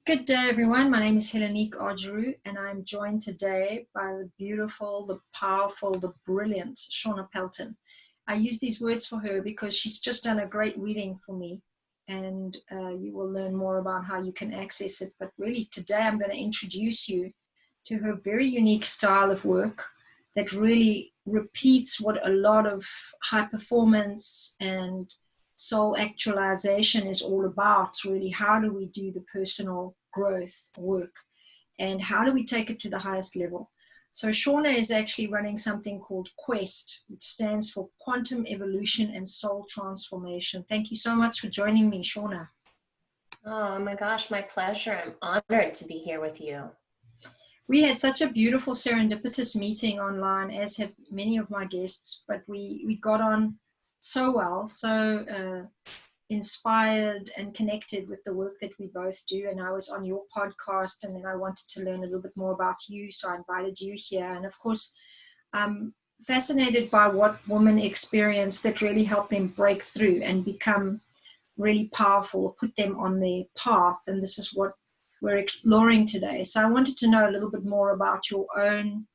Good day, everyone. My name is heleniq, and I'm joined today by the beautiful, the powerful, the brilliant Shawna Pelton. I use these words for her because she's just done a great reading for me, and you will learn more about how you can access it. But really, today I'm going to introduce you to her very unique style of work that really repeats what a lot of high performance and soul actualization is all about. Really, how do we do the personal growth work, and how do we take it to the highest level? So Shawna is actually running something called QuEST, which stands for Quantum Evolution and Soul Transformation. Thank you so much for joining me, Shawna. Oh my gosh, my pleasure. I'm honored to be here with you. We had such a beautiful serendipitous meeting online, as have many of my guests, but we got on so well, so inspired and connected with the work that we both do. And I was on your podcast, and then I wanted to learn a little bit more about you, so I invited you here. And of course, I'm fascinated by what women experience that really help them break through and become really powerful, or put them on their path. And this is what we're exploring today. So I wanted to know a little bit more about your own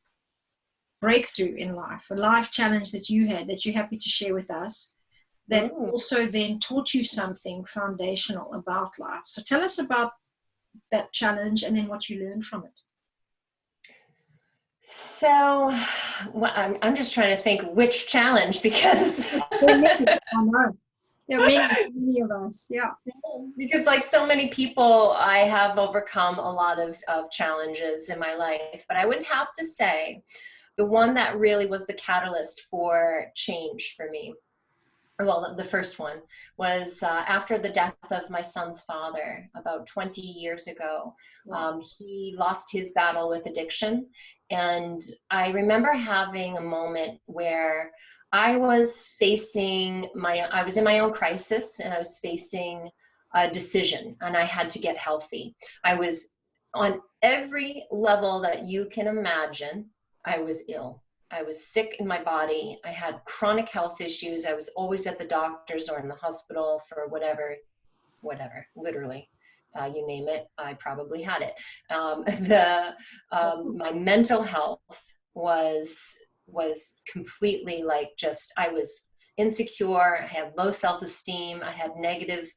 breakthrough in life, a life challenge that you had that you're happy to share with us, that also then taught you something foundational about life. So tell us about that challenge and then what you learned from it. So well, I'm just trying to think which challenge, because I know. Yeah, many of us, yeah. Because like so many people, I have overcome a lot of challenges in my life, but I would have to say the one that really was the catalyst for change for me, well, the first one was after the death of my son's father about 20 years ago. Wow. He lost his battle with addiction. And I remember having a moment where I was in my own crisis, and I was facing a decision, and I had to get healthy. I was on every level that you can imagine. I was ill. I was sick in my body. I had chronic health issues. I was always at the doctor's or in the hospital for whatever, literally, you name it, I probably had it. My mental health was completely like I was insecure. I had low self-esteem. I had negative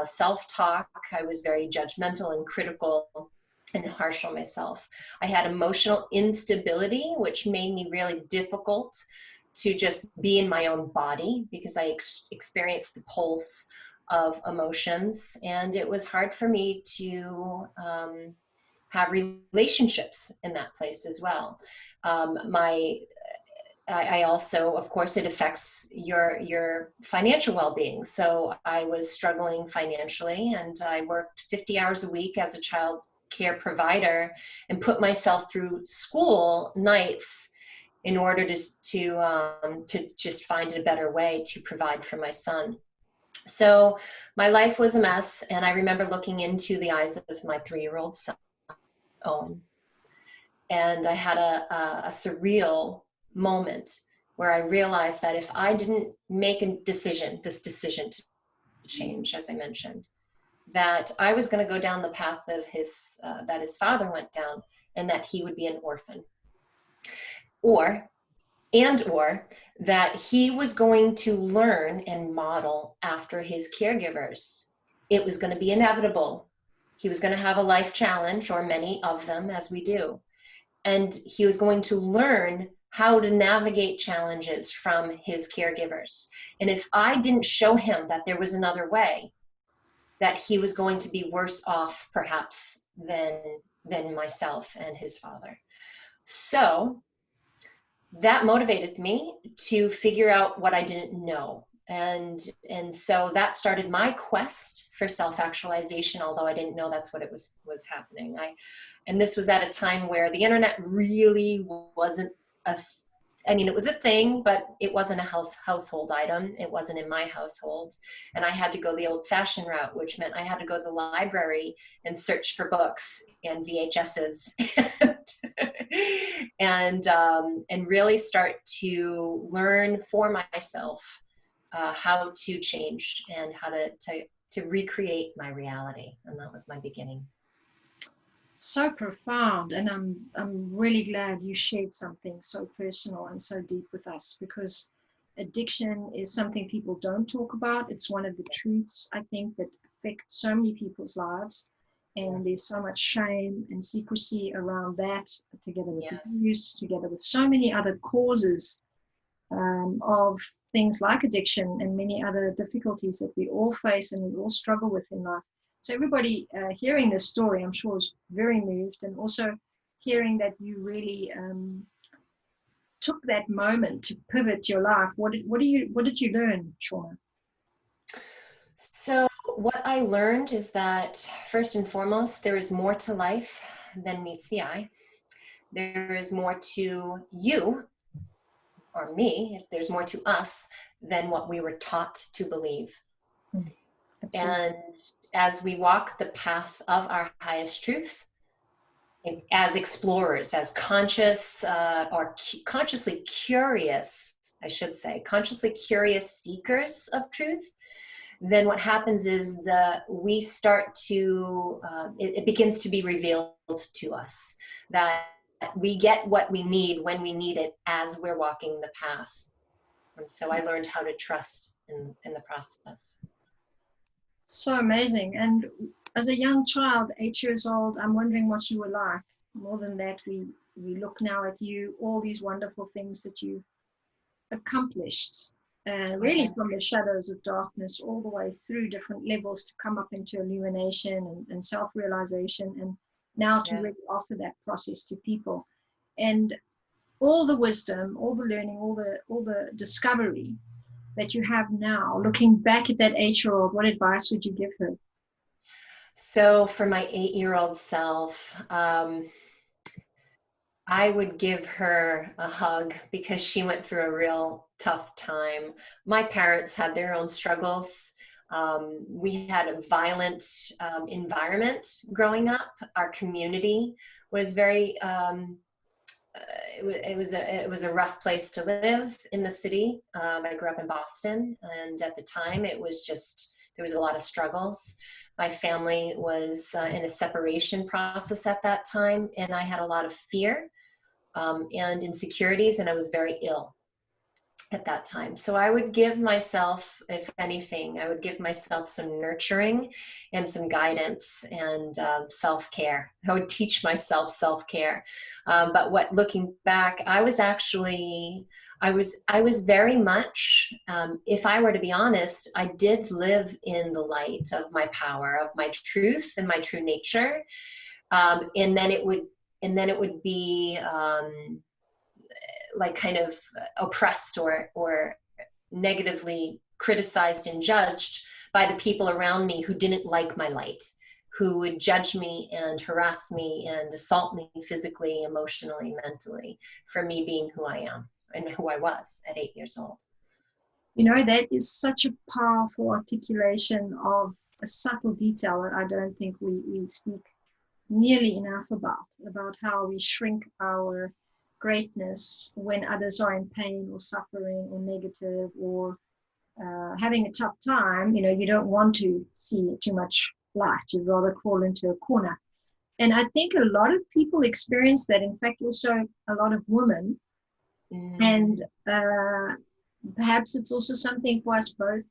self-talk. I was very judgmental and critical and harsh on myself. I had emotional instability, which made me really difficult to just be in my own body, because I experienced the pulse of emotions. And it was hard for me to have relationships in that place as well. I also, of course, it affects your financial well-being. So I was struggling financially, and I worked 50 hours a week as a child care provider and put myself through school nights in order to just find a better way to provide for my son. So my life was a mess, and I remember looking into the eyes of my 3-year-old son, Owen, and I had a surreal moment where I realized that if I didn't make this decision to change, as I mentioned, that I was going to go down the path of that his father went down, and that he would be an orphan, or that he was going to learn and model after his caregivers. It was going to be inevitable. He was going to have a life challenge, or many of them, as we do. And he was going to learn how to navigate challenges from his caregivers. And if I didn't show him that there was another way, that he was going to be worse off perhaps than myself and his father. So that motivated me to figure out what I didn't know. And so that started my quest for self-actualization, although I didn't know that's what it was happening. And this was at a time where the internet really wasn't it was a thing, but it wasn't a household item. It wasn't in my household. And I had to go the old-fashioned route, which meant I had to go to the library and search for books and VHSs and really start to learn for myself how to change and how to recreate my reality. And that was my beginning. So profound, and I'm really glad you shared something so personal and so deep with us, because addiction is something people don't talk about. It's one of the truths, I think, that affect so many people's lives, and Yes. there's so much shame and secrecy around that, together with Yes. abuse, together with so many other causes of things like addiction and many other difficulties that we all face and we all struggle with in life. So everybody hearing this story, I'm sure, is very moved, and also hearing that you really took that moment to pivot your life. What did you learn, Shawna? So, what I learned is that first and foremost, there is more to life than meets the eye. There is more to you or me, if there's more to us than what we were taught to believe. Absolutely. And as we walk the path of our highest truth, as explorers, as conscious or consciously curious, I should say, consciously curious seekers of truth, then what happens is that we start to, it begins to be revealed to us that we get what we need when we need it as we're walking the path. And so I learned how to trust in the process. So amazing. And as a young child, 8 years old, I'm wondering what you were like. More than that, we look now at you, all these wonderful things that you've accomplished, really Yeah. from the shadows of darkness all the way through different levels to come up into illumination and self-realization, and now to Yeah. really offer that process to people. And all the wisdom, all the learning, all the discovery that you have now, looking back at that 8-year-old, what advice would you give her? So for my 8-year-old self, I would give her a hug because she went through a real tough time. My parents had their own struggles. We had a violent environment growing up. Our community was very, it was a rough place to live in the city. I grew up in Boston, and at the time it was just, there was a lot of struggles. My family was in a separation process at that time, and I had a lot of fear and insecurities, and I was very ill at that time. So I would give myself, if anything, I would give myself some nurturing and some guidance and self-care. I would teach myself self-care. But what, looking back, I was actually, I was very much, if I were to be honest, I did live in the light of my power, of my truth and my true nature. And then it would be like kind of oppressed or negatively criticized and judged by the people around me who didn't like my light, who would judge me and harass me and assault me physically, emotionally, mentally, for me being who I am and who I was at 8 years old. You know, that is such a powerful articulation of a subtle detail that I don't think we speak nearly enough about how we shrink our greatness when others are in pain or suffering or negative or having a tough time. You know, you don't want to see too much light. You'd rather crawl into a corner. And I think a lot of people experience that. In fact, also a lot of women. And Mm, perhaps it's also something for us both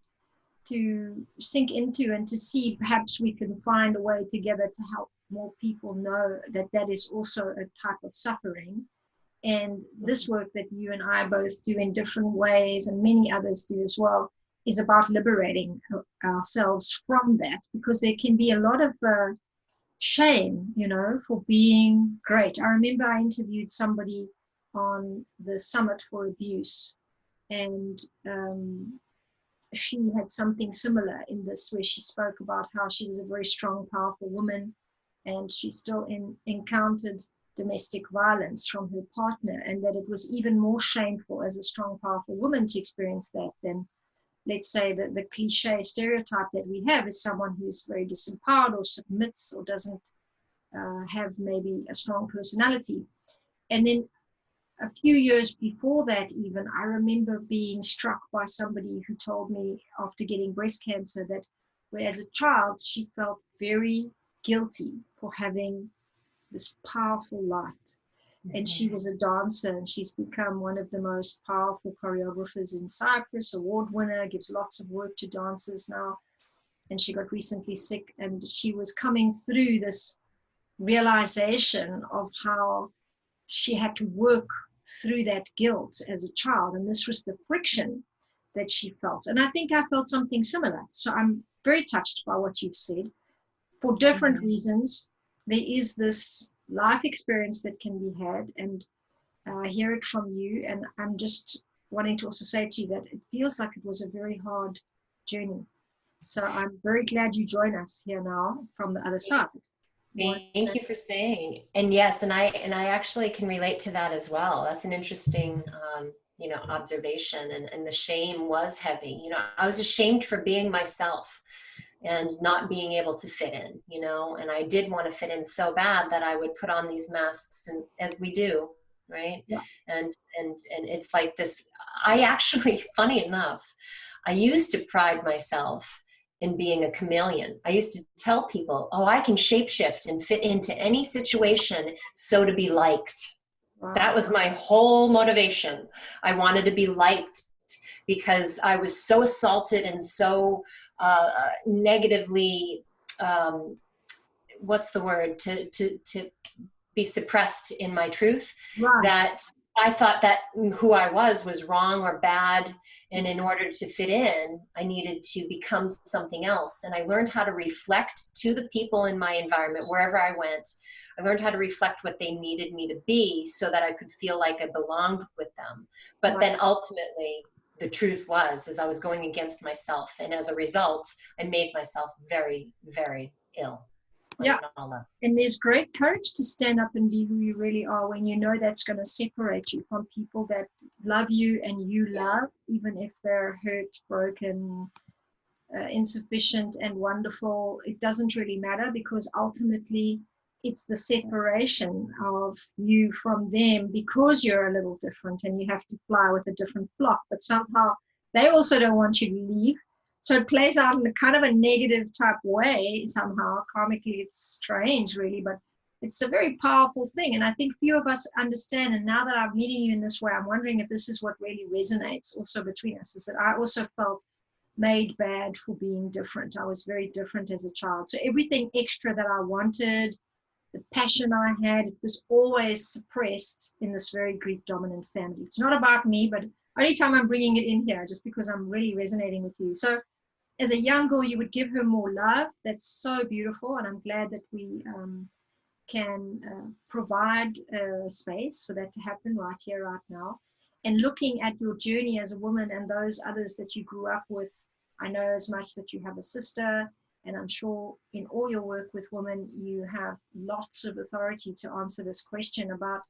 to sink into and to see perhaps we can find a way together to help more people know that that is also a type of suffering. And this work that you and I both do in different ways, and many others do as well, is about liberating ourselves from that, because there can be a lot of shame, you know, for being great. I remember I interviewed somebody on the Summit for Abuse, and she had something similar in this, where she spoke about how she was a very strong, powerful woman, and she still encountered domestic violence from her partner, and that it was even more shameful as a strong, powerful woman to experience that than, let's say, the cliche stereotype that we have is someone who's very disempowered or submits or doesn't have maybe a strong personality. And then a few years before that, even, I remember being struck by somebody who told me after getting breast cancer that, where as a child she felt very guilty for having this powerful light. And she was a dancer, and she's become one of the most powerful choreographers in Cyprus, award winner, gives lots of work to dancers now. And she got recently sick, and she was coming through this realization of how she had to work through that guilt as a child. And this was the friction that she felt. And I think I felt something similar. So I'm very touched by what you've said. For different reasons, there is this life experience that can be had, and I hear it from you. And I'm just wanting to also say to you that it feels like it was a very hard journey. So I'm very glad you join us here now from the other side. Thank you for saying. And yes, and I actually can relate to that as well. That's an interesting observation. And the shame was heavy. I was ashamed for being myself and not being able to fit in, and I did want to fit in so bad that I would put on these masks, and as we do, right? Yeah. And it's like this. I actually, funny enough, I used to pride myself in being a chameleon. I used to tell people, oh, I can shapeshift and fit into any situation so to be liked. Wow. That was my whole motivation. I wanted to be liked because I was so assaulted and so negatively, what's the word, to be suppressed in my truth, right, that I thought that who I was wrong or bad. And in order to fit in, I needed to become something else. And I learned how to reflect to the people in my environment, wherever I went. I learned how to reflect what they needed me to be so that I could feel like I belonged with them. But then ultimately, the truth was, is I was going against myself. And as a result, I made myself very, very ill. Yeah, and there's great courage to stand up and be who you really are when you know that's going to separate you from people that love you and you love, even if they're hurt, broken, insufficient and wonderful. It doesn't really matter, because ultimately it's the separation of you from them because you're a little different and you have to fly with a different flock, but somehow they also don't want you to leave. So it plays out in a kind of a negative type way somehow. Karmically, it's strange, really, but it's a very powerful thing. And I think few of us understand. And now that I'm meeting you in this way, I'm wondering if this is what really resonates also between us, is that I also felt made bad for being different. I was very different as a child. So everything extra that I wanted, the passion I had, it was always suppressed in this very Greek dominant family. It's not about me, but only time I'm bringing it in here, just because I'm really resonating with you. So as a young girl, you would give her more love. That's so beautiful. And I'm glad that we can provide space for that to happen right here, right now. And looking at your journey as a woman and those others that you grew up with, I know as much that you have a sister, and I'm sure in all your work with women, you have lots of authority to answer this question about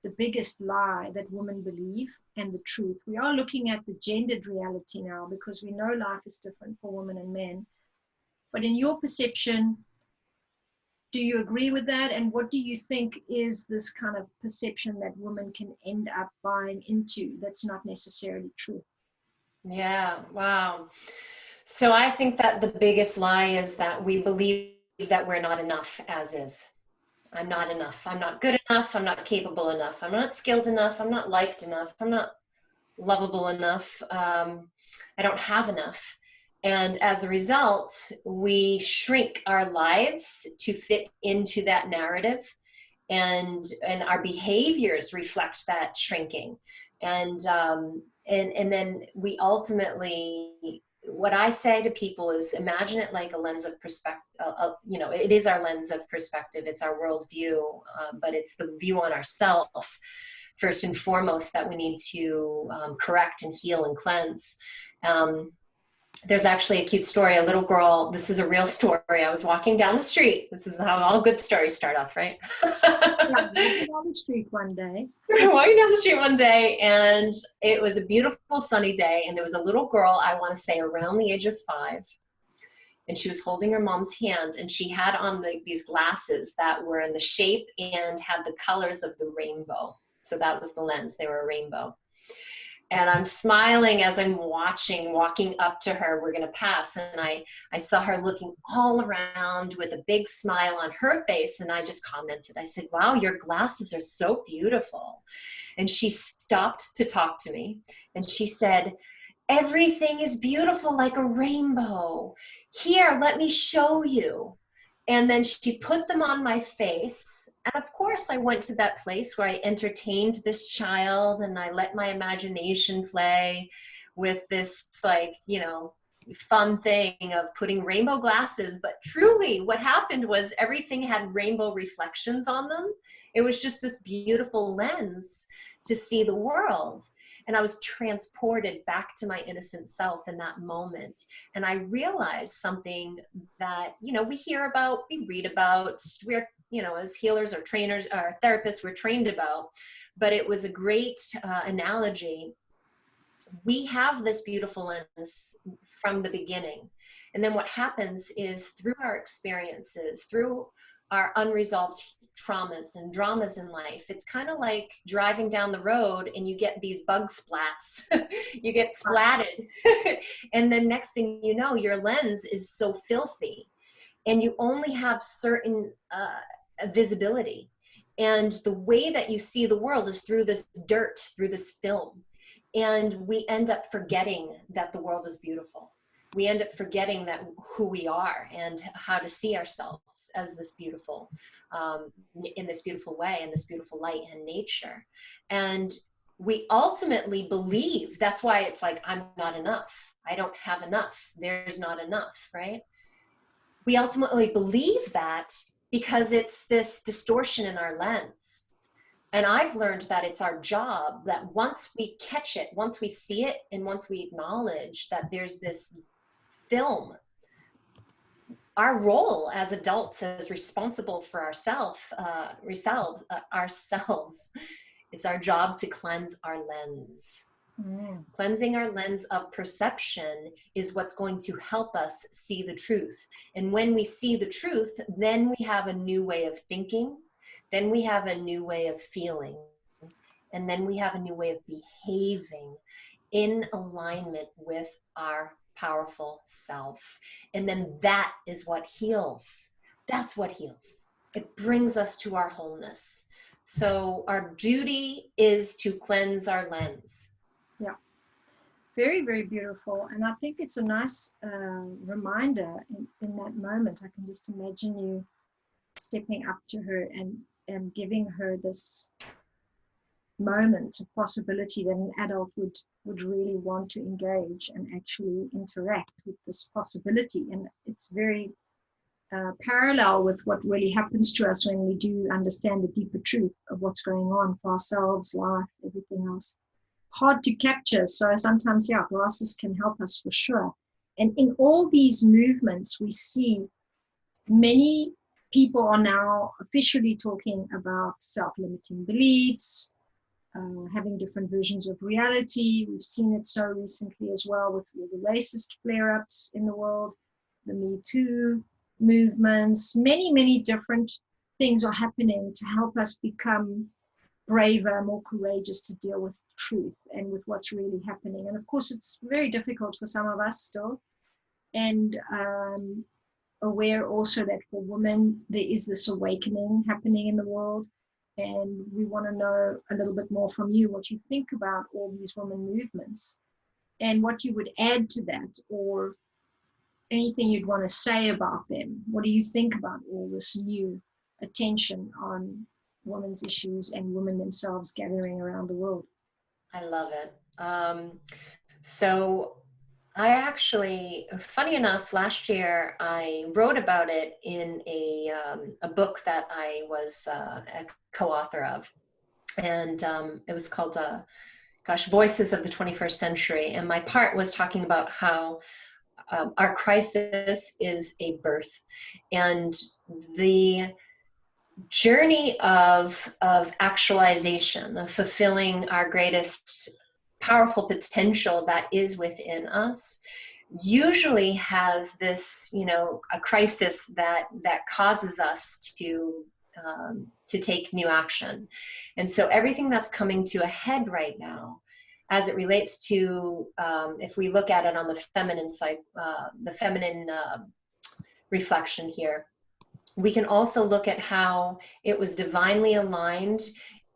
the biggest lie that women believe and the truth. We are looking at the gendered reality now because we know life is different for women and men. But in your perception, do you agree with that? And what do you think is this kind of perception that women can end up buying into that's not necessarily true? Yeah, wow. So I think that the biggest lie is that we believe that we're not enough as is. I'm not enough. I'm not good enough. I'm not capable enough. I'm not skilled enough. I'm not liked enough. I'm not lovable enough. I don't have enough. And as a result, we shrink our lives to fit into that narrative, and our behaviors reflect that shrinking. And then we ultimately, what I say to people is, imagine it like a lens of perspective. It is our lens of perspective. It's our worldview, but it's the view on ourselves first and foremost that we need to correct and heal and cleanse. There's actually a cute story. A little girl, this is a real story. I was walking down the street. This is how all good stories start off, right? Walking down the street one day. Walking down the street one day, and it was a beautiful sunny day, and there was a little girl, I want to say around the age of 5, and she was holding her mom's hand, and she had on these glasses that were in the shape and had the colors of the rainbow. So that was the lens. They were a rainbow. And I'm smiling as I'm walking up to her. We're going to pass. And I saw her looking all around with a big smile on her face. And I just commented, I said, wow, your glasses are so beautiful. And she stopped to talk to me. And she said, everything is beautiful like a rainbow. Here, let me show you. And then she put them on my face. And of course, I went to that place where I entertained this child and I let my imagination play with this, like, you know, fun thing of putting rainbow glasses. But truly, what happened was everything had rainbow reflections on them. It was just this beautiful lens to see the world. And I was transported back to my innocent self in that moment. And I realized something that, you know, we hear about, we read about, we're, you know, as healers or trainers or therapists, we're trained about. But it was a great analogy. We have this beautiful lens from the beginning. And then what happens is through our experiences, through our unresolved traumas and dramas in life, it's kind of like driving down the road and you get these bug splats. You get splatted. And then next thing you know, your lens is so filthy and you only have certain visibility. And the way that you see the world is through this dirt, through this film. And we end up forgetting that the world is beautiful. We end up forgetting that who we are and how to see ourselves as this beautiful, in this beautiful way, in this beautiful light and nature. And we ultimately believe, that's why it's like, I'm not enough. I don't have enough. There's not enough, right? We ultimately believe that because it's this distortion in our lens. And I've learned that it's our job that once we catch it, once we see it, and once we acknowledge that there's this film, our role as adults as responsible for ourselves, it's our job to cleanse our lens. Cleansing our lens of perception is what's going to help us see the truth. And when we see the truth, then we have a new way of thinking. Then we have a new way of feeling. And then we have a new way of behaving in alignment with our powerful self. And then that is what heals. That's what heals. It brings us to our wholeness. So our duty is to cleanse our lens. Yeah. Very, very beautiful. And I think it's a nice reminder in that moment. I can just imagine you stepping up to her and giving her this moment of possibility that an adult would really want to engage and actually interact with this possibility. And it's very parallel with what really happens to us when we do understand the deeper truth of what's going on for ourselves, life, everything else. Hard to capture. So sometimes, yeah, glasses can help us for sure. And in all these movements, we see many people are now officially talking about self-limiting beliefs, having different versions of reality. We've seen it so recently as well with all the racist flare-ups in the world, the Me Too movements. Many, many different things are happening to help us become braver, more courageous to deal with truth and with what's really happening. And of course, it's very difficult for some of us still. And aware also that for women, there is this awakening happening in the world. And we want to know a little bit more from you, what you think about all these women movements and what you would add to that, or anything you'd want to say about them. What do you think about all this new attention on women's issues and women themselves gathering around the world? I love it. So I actually, funny enough, last year I wrote about it in a book that I was a co-author of. And it was called, Voices of the 21st Century. And my part was talking about how our crisis is a birth. And the journey of actualization, of fulfilling our greatest powerful potential that is within us, usually has this, you know, a crisis that causes us to take new action. And so everything that's coming to a head right now as it relates to, if we look at it on the feminine side, the feminine reflection here, we can also look at how it was divinely aligned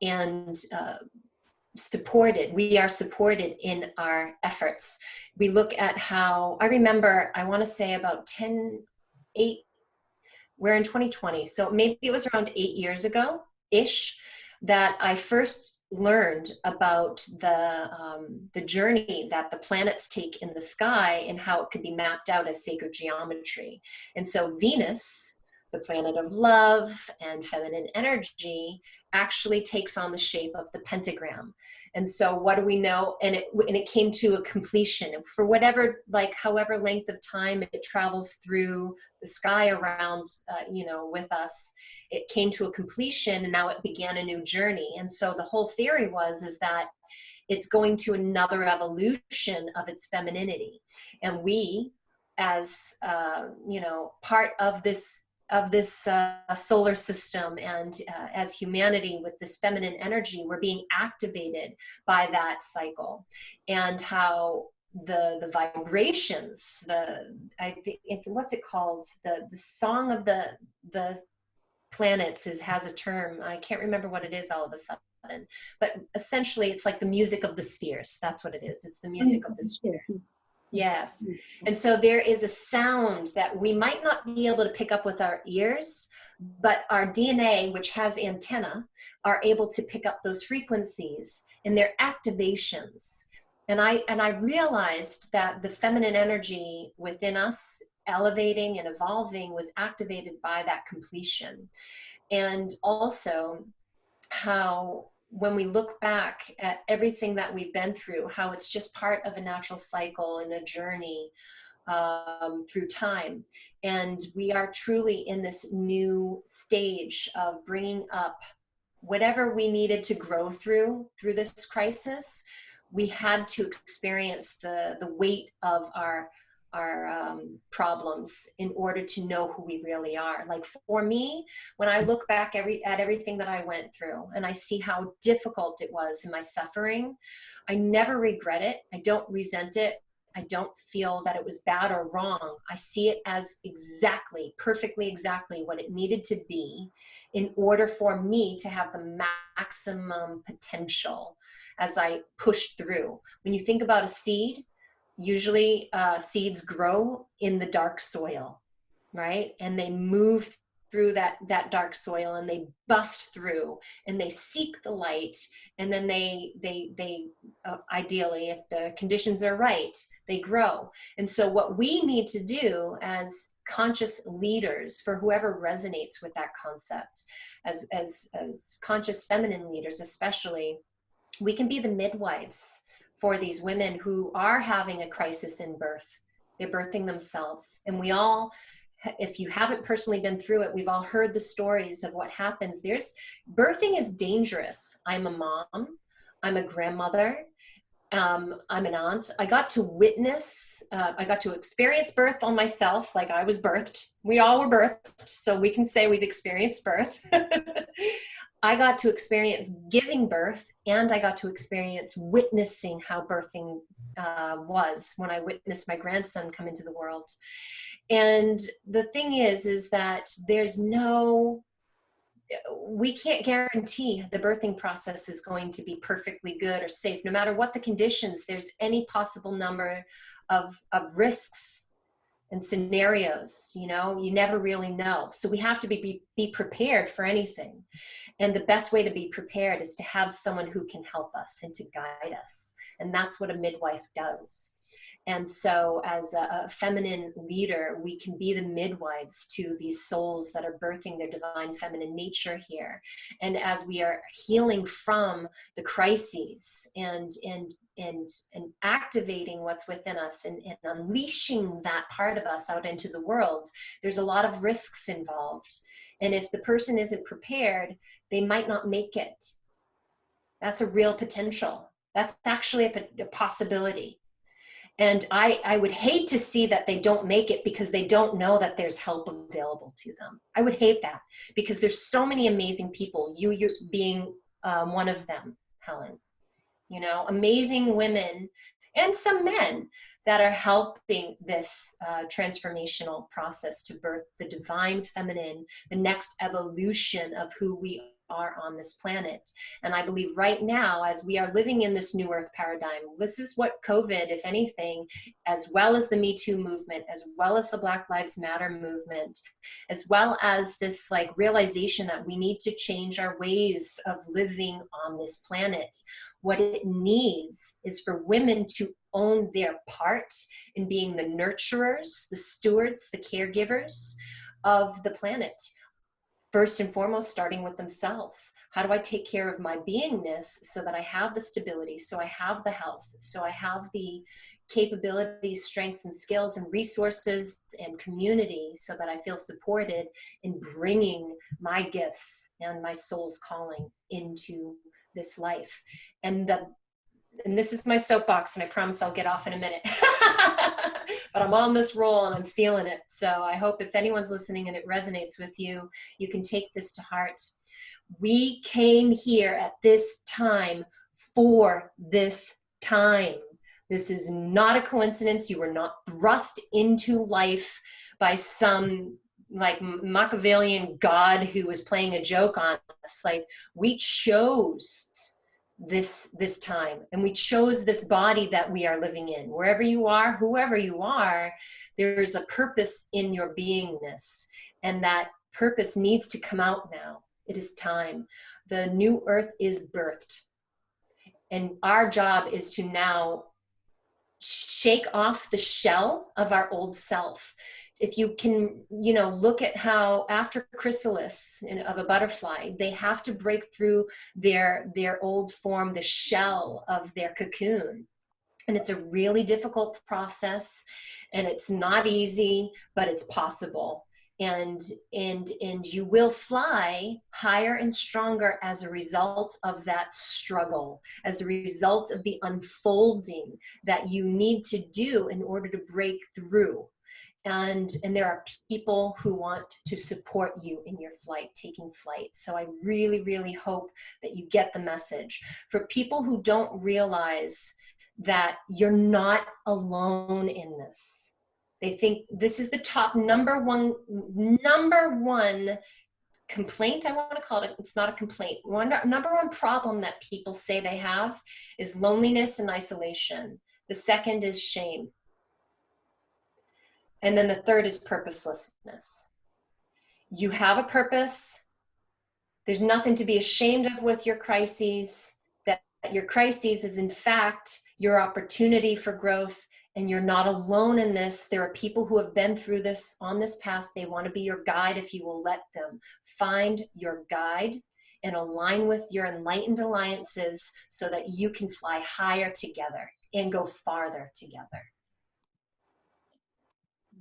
and supported. We are supported in our efforts. We look at how, I remember, I want to say about 8, we're in 2020, so maybe it was around 8 years ago-ish, that I first learned about the journey that the planets take in the sky and how it could be mapped out as sacred geometry. And so Venus, the planet of love and feminine energy, actually takes on the shape of the pentagram. And so what do we know? And it came to a completion for whatever, like however length of time it travels through the sky around, with us, it came to a completion, and now it began a new journey. And so the whole theory is that it's going to another evolution of its femininity. And we, as, part of this solar system, and as humanity with this feminine energy, we're being activated by that cycle, and how the vibrations, what's it called, the song of the planets has a term. I can't remember what it is all of a sudden, but essentially it's like the music of the spheres. That's what it is. It's the music of the spheres. Yes. And so there is a sound that we might not be able to pick up with our ears, but our DNA, which has antenna, are able to pick up those frequencies, and they're activations. And I realized that the feminine energy within us elevating and evolving was activated by that completion. And also how, when we look back at everything that we've been through, how it's just part of a natural cycle and a journey through time. And we are truly in this new stage of bringing up whatever we needed to grow through this crisis. We had to experience the weight of our problems in order to know who we really are. Like for me, when I look back at everything that I went through, and I see how difficult it was in my suffering, I never regret it. I don't resent it. I don't feel that it was bad or wrong. I see it as perfectly exactly what it needed to be in order for me to have the maximum potential as I pushed through. When you think about a seed, usually seeds grow in the dark soil, right? And they move through that dark soil, and they bust through, and they seek the light, and then they ideally, if the conditions are right, they grow. And so what we need to do as conscious leaders, for whoever resonates with that concept, as conscious feminine leaders especially, we can be the midwives for these women who are having a crisis in birth. They're birthing themselves. And we all, if you haven't personally been through it, we've all heard the stories of what happens. Birthing is dangerous. I'm a mom. I'm a grandmother. I'm an aunt. I got to witness, I got to experience birth on myself, like I was birthed. We all were birthed, so we can say we've experienced birth. I got to experience giving birth, and I got to experience witnessing how birthing was when I witnessed my grandson come into the world. And the thing is that we can't guarantee the birthing process is going to be perfectly good or safe. No matter what the conditions, there's any possible number of risks and scenarios, you never really know. So we have to be prepared for anything. And the best way to be prepared is to have someone who can help us and to guide us. And that's what a midwife does. And so as a feminine leader, we can be the midwives to these souls that are birthing their divine feminine nature here. And as we are healing from the crises and activating what's within us and unleashing that part of us out into the world, there's a lot of risks involved. And if the person isn't prepared, they might not make it. That's a real potential. That's actually a possibility. And I would hate to see that they don't make it because they don't know that there's help available to them. I would hate that because there's so many amazing people, you're being one of them, Helen. you know, amazing women and some men that are helping this transformational process to birth the divine feminine, the next evolution of who we are on this planet. And I believe right now, as we are living in this new earth paradigm, this is what COVID, if anything, as well as the Me Too movement, as well as the Black Lives Matter movement, as well as this like realization that we need to change our ways of living on this planet. What it needs is for women to own their part in being the nurturers, the stewards, the caregivers of the planet. First and foremost, starting with themselves. How do I take care of my beingness so that I have the stability, so I have the health, so I have the capabilities, strengths, and skills and resources and community so that I feel supported in bringing my gifts and my soul's calling into this life. And this is my soapbox, and I promise I'll get off in a minute. But I'm on this roll and I'm feeling it. So I hope if anyone's listening and it resonates with you, you can take this to heart. We came here at this time for this time. This is not a coincidence. You were not thrust into life by some like Machiavellian god who was playing a joke on us. Like, we chose this time, and we chose this body that we are living in. Wherever you are, whoever you are, there's a purpose in your beingness, and that purpose needs to come out now. It is time. The new earth is birthed, and our job is to now shake off the shell of our old self. If you can, you know, look at how after chrysalis of a butterfly, they have to break through their old form, the shell of their cocoon. And it's a really difficult process, and it's not easy, but it's possible. And you will fly higher and stronger as a result of that struggle, as a result of the unfolding that you need to do in order to break through. And there are people who want to support you in your flight, taking flight. So I really, really hope that you get the message. For people who don't realize that you're not alone in this, they think this is the top number one complaint, I want to call it. It's not a complaint. Number one problem that people say they have is loneliness and isolation. The second is shame. And then the third is purposelessness. You have a purpose. There's nothing to be ashamed of with your crises. That your crises is in fact your opportunity for growth, and you're not alone in this. There are people who have been through this on this path. They want to be your guide if you will let them. Find your guide and align with your enlightened alliances so that you can fly higher together and go farther together.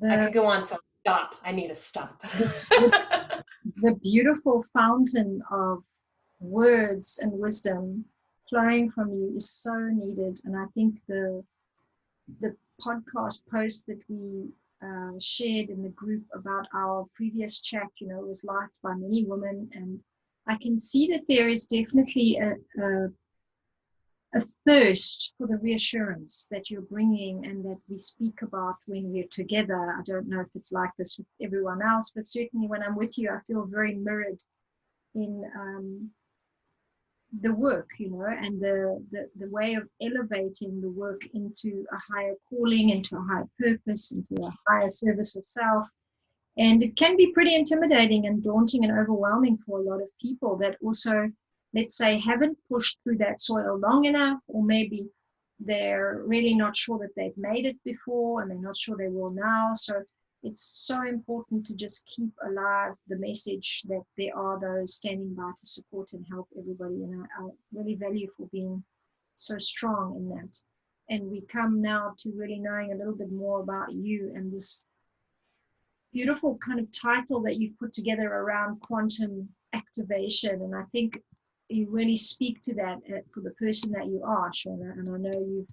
I could go on, so stop. I need to stop. The beautiful fountain of words and wisdom flowing from you is so needed. And I think the podcast post that we shared in the group about our previous chat, you know, was liked by many women. And I can see that there is definitely a thirst for the reassurance that you're bringing and that we speak about when we're together. I don't know if it's like this with everyone else, but certainly when I'm with you, I feel very mirrored in the work, you know, and the way of elevating the work into a higher calling, into a higher purpose, into a higher service of self. And it can be pretty intimidating and daunting and overwhelming for a lot of people that also, let's say, haven't pushed through that soil long enough, or maybe they're really not sure that they've made it before and they're not sure they will now. So it's so important to just keep alive the message that there are those standing by to support and help everybody. And I really value for being so strong in that. And we come now to really knowing a little bit more about you and this beautiful kind of title that you've put together around quantum activation. And I think you really speak to that for the person that you are, Shawna. And I know you've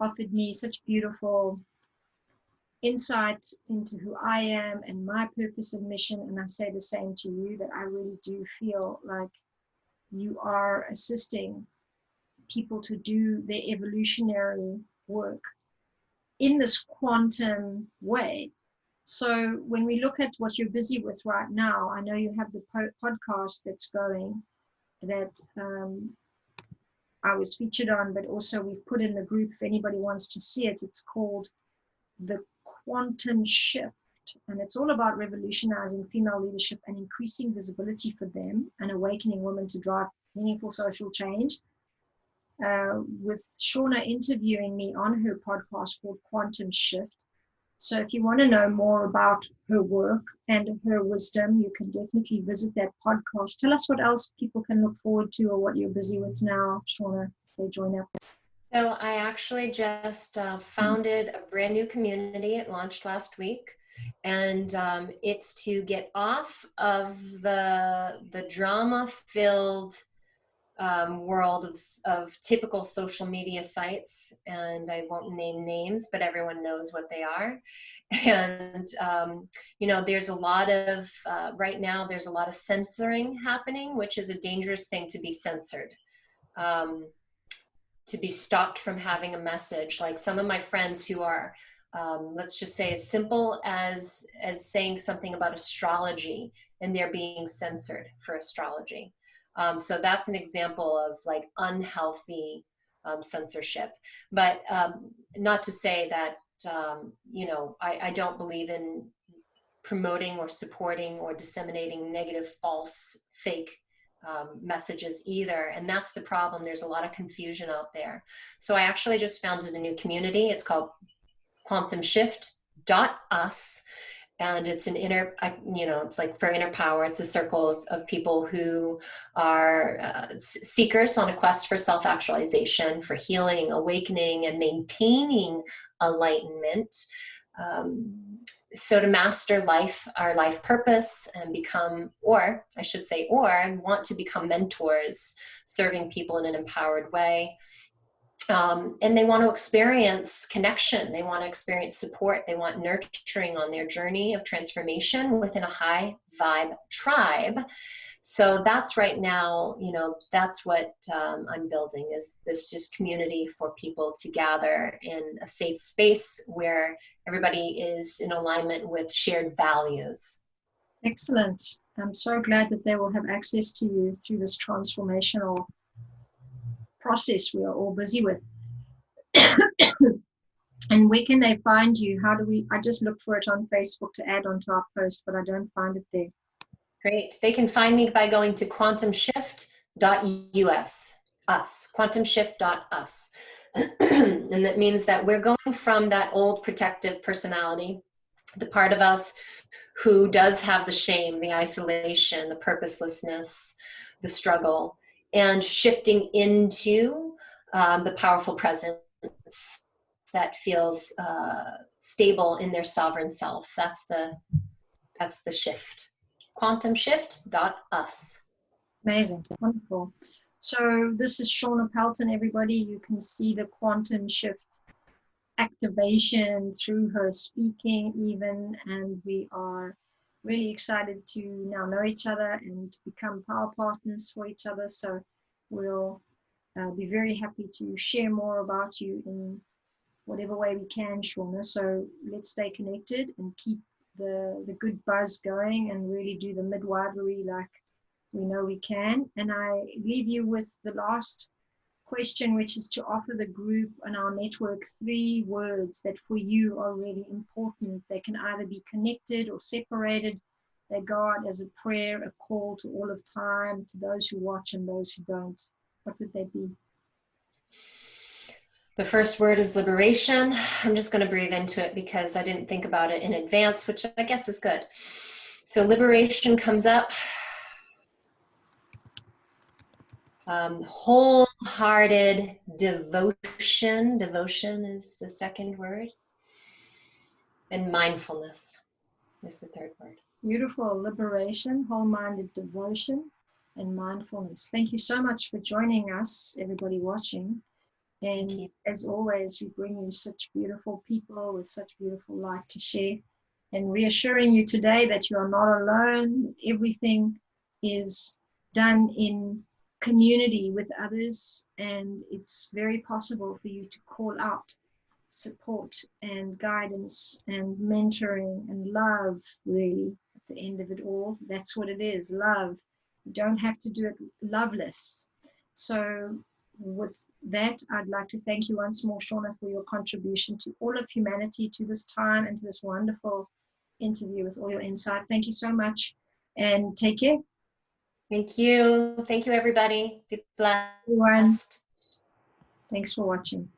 offered me such beautiful insight into who I am and my purpose and mission. And I say the same to you, that I really do feel like you are assisting people to do their evolutionary work in this quantum way. So when we look at what you're busy with right now, I know you have the podcast that's going that I was featured on, but also we've put in the group if anybody wants to see it. It's called The Quantum Shift, and it's all about revolutionizing female leadership and increasing visibility for them and awakening women to drive meaningful social change. With Shawna interviewing me on her podcast called Quantum Shift. So if you want to know more about her work and her wisdom, you can definitely visit that podcast. Tell us what else people can look forward to or what you're busy with now, Shawna, if they join up. So I actually just founded a brand new community. It launched last week. And it's to get off of the drama-filled world of typical social media sites, and I won't name names, but everyone knows what they are. And you know, there's a lot of right now there's a lot of censoring happening, which is a dangerous thing, to be censored, to be stopped from having a message. Like some of my friends who are let's just say as simple as saying something about astrology, and they're being censored for astrology. So that's an example of like unhealthy censorship. But not to say that, you know, I don't believe in promoting or supporting or disseminating negative, false, fake messages either. And that's the problem. There's a lot of confusion out there. So I actually just founded a new community. It's called quantumshift.us. And it's an inner, you know, it's like for inner power. It's a circle of people who are seekers on a quest for self-actualization, for healing, awakening, and maintaining enlightenment. So to master life, our life purpose, and become, or I should say, or want to become mentors, serving people in an empowered way. And they want to experience connection. They want to experience support. They want nurturing on their journey of transformation within a high vibe tribe. So that's right now, you know, that's what I'm building, is this just community for people to gather in a safe space where everybody is in alignment with shared values. Excellent. I'm so glad that they will have access to you through this transformational process we are all busy with. And where can they find you? How do we, I just looked for it on Facebook to add onto our post, but I don't find it there. Great. They can find me by going to quantumshift.us, quantumshift.us. And that means that we're going from that old protective personality, the part of us who does have the shame, the isolation, the purposelessness, the struggle, and shifting into the powerful presence that feels stable in their sovereign self. That's the shift. quantumshift.us. Amazing. Wonderful. So this is Shawna Pelton, everybody. You can see the quantum shift activation through her speaking even, and we are really excited to now know each other and become power partners for each other. So we'll be very happy to share more about you in whatever way we can, Shawna. So let's stay connected and keep the good buzz going and really do the midwifery like we know we can. And I leave you with the last question, which is to offer the group and our network 3 words that for you are really important. They can either be connected or separated. They go out as a prayer, a call to all of time, to those who watch and those who don't. What would they be? The first word is liberation. I'm just going to breathe into it because I didn't think about it in advance, which I guess is good. So liberation comes up. Wholehearted devotion. Devotion is the second word. And mindfulness is the third word. Beautiful. Liberation, whole-minded devotion, and mindfulness. Thank you so much for joining us, everybody watching. And as always, we bring you such beautiful people with such beautiful light to share, and reassuring you today that you are not alone. Everything is done in community with others, and it's very possible for you to call out support and guidance and mentoring and love. Really, at the end of it all, that's what it is, love. You don't have to do it loveless. So with that, I'd like to thank you once more, Shawna, for your contribution to all of humanity, to this time, and to this wonderful interview with all your insight. Thank you so much, and take care. Thank you. Thank you, everybody. Be Everyone, blessed. thanks for watching.